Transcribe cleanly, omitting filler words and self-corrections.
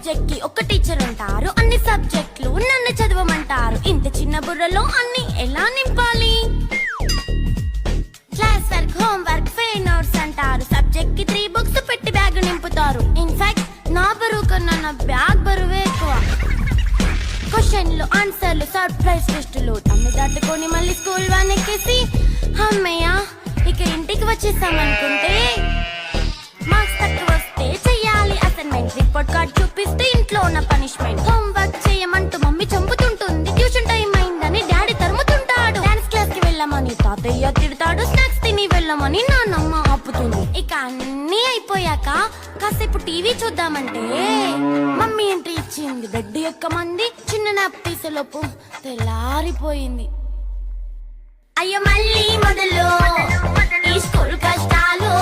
Subject కి ఒక teacher ఉంటారు, అన్ని సబ్జెక్టులు నన్ను చదవమంటారు. ఇంత చిన్న బుర్రలో అన్ని ఎలా నింపాలి? Class work, home work, fair notes అంటారు. సబ్జెక్ట్ కి 3 బుక్స్ పెట్టి బ్యాగ్ నింపుతారు. ఇన్ఫాక్ట్ నా బరువు కన్నా నా బ్యాగ్ బరువే ఎక్కువ. క్వశ్చన్లు, ఆన్సర్లు, సర్ప్రైజ్ టెస్టులు అన్ని దాటుకొని మళ్ళీ స్కూల్ వ్యాన్ ఎక్కేసి అమ్మయ్య ఇక ఇంటికి వచ్చేసామనుకుంటే మార్క్స్ తక్కువ వస్తే చెయ్యాలి అసైన్మెంట్. రిపోర్ట్ కార్డ్ చూపిస్తే ఇంట్లో ఉన్న పనిష్మెంట్. హోమ్ వర్క్ చేయమంటూ మమ్మీ చంపుతుంటుంది. ట్యూషన్ టైం అయిందని డాడీ తరుముతుంటాడు. డాన్స్ క్లాస్ కి వెళ్ళమని తాతయ్య తిడతాడు. స్నాక్స్ తిని వెళ్ళమని నాన్నమ్మ ఆపుతుంది. ఇక అన్నీ అయిపోయాక కాసేపు టీవీ చూద్దామంటే మమ్మీ ఎంట్రీ ఇచ్చింది. బెడ్ ఎక్కమంది. చిన్న నాప్ తీసేలోపు తెల్లారిపోయింది. అయ్యో మళ్ళీ మొదలు ఈ స్కూల్ కష్టాలు.